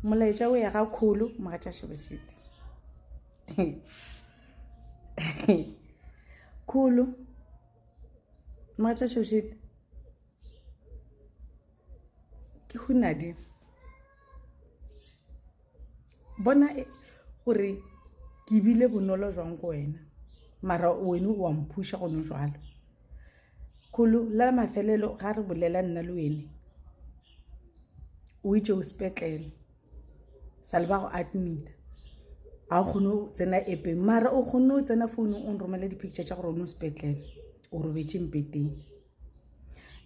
molaetša o ya ga Khulu mogatša Shebeshite. Khulu mogatša Shebeshite ke Hunadi bona gore ke bile bonolo jwang go wena mara wena wa mphusha go no jwalo. Khulu la mafelelo ga re bolela nna le wena o itse o sepetlele sa le ba go admit a kgone tsena epeng mara o kgone tsena phone o nromela di-picture tša gore o no sepetlele o robetse mpeteng.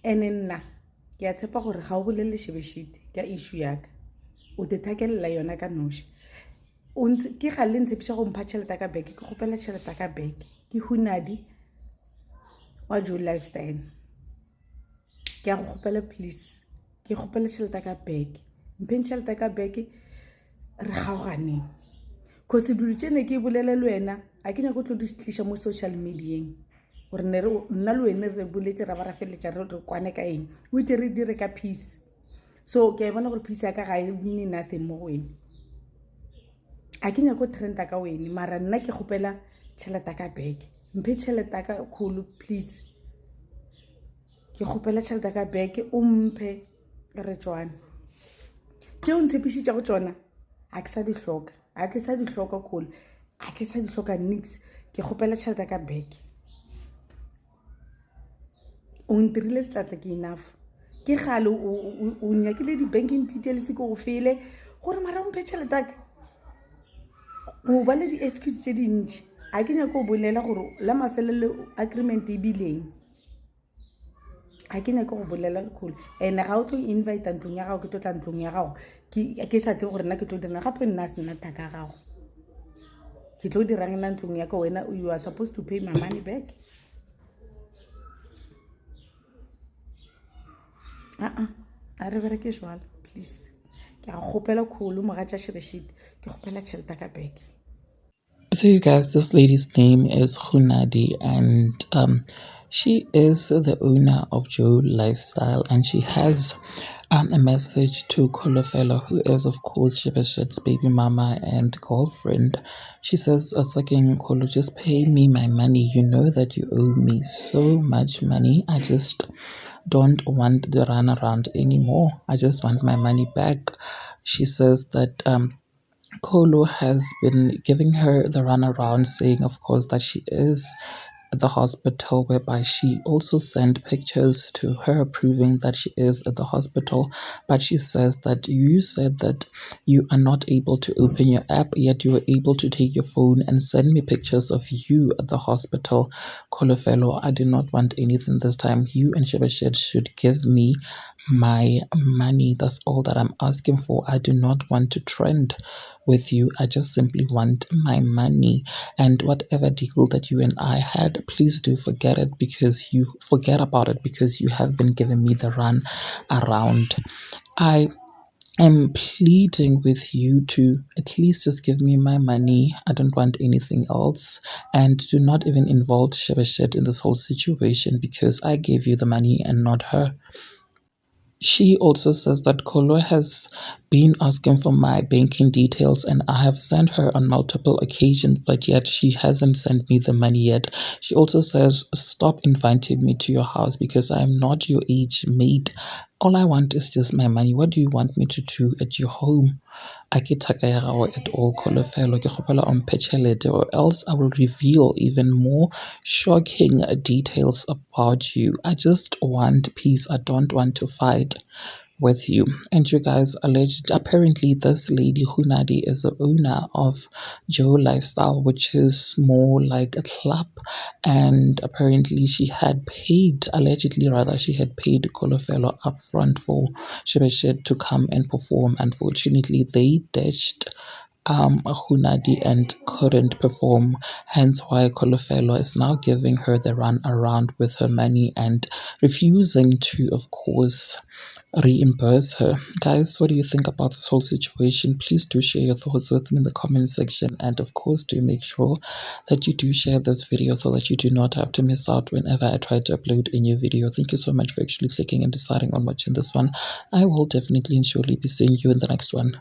Ene nna ke a tshepa gore ga o bolele Shebeshite ka issue yaka o te thakelela yona ka noši ke ga le ntshepiša go mpha tšhelete ka beke ke kgopela tšhelete ka beke ke Hunadi wa Joe Lifestyle ke a go kgopela please ke kgopela tšhelete ka beke mpeng tšhelete ka beke re kgaoganeng cause dilo tšene ke bolela le wena a ke nyako tlo di tliša mo social medieng gore nna le wena re boletše ra ba ra feletša re kwane ka eng o itse re dire ka peace. So ke a bona gore peace ya ka ga e nne nothing mo go wena a ke nyako trenda ka wena mara nna ke kgopela tšhelete ka beke mphe tšhelete ka Khulu please ke kgopela tšhelete ka beke o mphe re tšwane tšeo ntshepišitša go tšona a ke sa di hloka Khulu a ke sa di hloka nix ke kgopela tšhelete ka beke o ntirile setlatla ke enough ke gale o nyakile di-banking details ke go fele gore mara o mphe tšhelete ka go ba le di-excuse tše dintši a ke nyako o bolela gore la mafelelo agreement e bileng a ke nyako go bolela Khulu ene ga o tlo invite ntlong ya gago ke tlo tla ntlong ya gago ke sa tsebe gore nna ke tlo dirang gape nna se nna thaka gago ke tlo dirang nna ntlong ya ka wena you are supposed to pay my money back. A re bereke jwalo please ke a kgopela Khulu mogatša Shebeshite ke kgopela tšhelete ka beke. So you guys, this lady's name is Hunadi, and she is the owner of Joe Lifestyle, and she has a message to Kolofelo, who is of course Shebeshite's baby mama and girlfriend. She says, "Asakeng Kolo, just pay me my money. You know that you owe me so much money. I just don't want the runaround anymore. I just want my money back." She says that Kolo has been giving her the runaround, saying, of course, that she is at the hospital, whereby she also sent pictures to her proving that she is at the hospital. But she says that you said that you are not able to open your app, yet you were able to take your phone and send me pictures of you at the hospital. Kolofelo, I do not want anything this time. You and Shebeshite should give me my money. That's all that I'm asking for. I do not want to trend with you. I just simply want my money. And whatever deal that you and I had, please do forget about it because you have been giving me the run around. I am pleading with you to at least just give me my money. I don't want anything else. And do not even involve Shebeshite in this whole situation because I gave you the money and not her. She also says that Kolo has been asking for my banking details and I have sent her on multiple occasions, but yet she hasn't sent me the money yet. She also says, "Stop inviting me to your house because I am not your age mate. All I want is just my money. What do you want me to do at your home?" A ke thaka ya gago at all, Kolofelo. Ke kgopela o mphe tšhelete or else I will reveal even more shocking details about you. I just want peace. I don't want to fight with you. And you guys, apparently this lady Hunadi is the owner of Joe Lifestyle, which is more like a club, and apparently she had paid Kolofelo up front for Shebeshite to come and perform. Unfortunately, they ditched Hunadi and couldn't perform, hence why Kolofelo is now giving her the run around with her money and refusing to, of course, reimburse her. Guys, what do you think about this whole situation? Please do share your thoughts with me in the comment section, and of course do make sure that you do share this video so that you do not have to miss out whenever I try to upload a new video. Thank you so much for actually clicking and deciding on watching this one. I will definitely and surely be seeing you in the next one.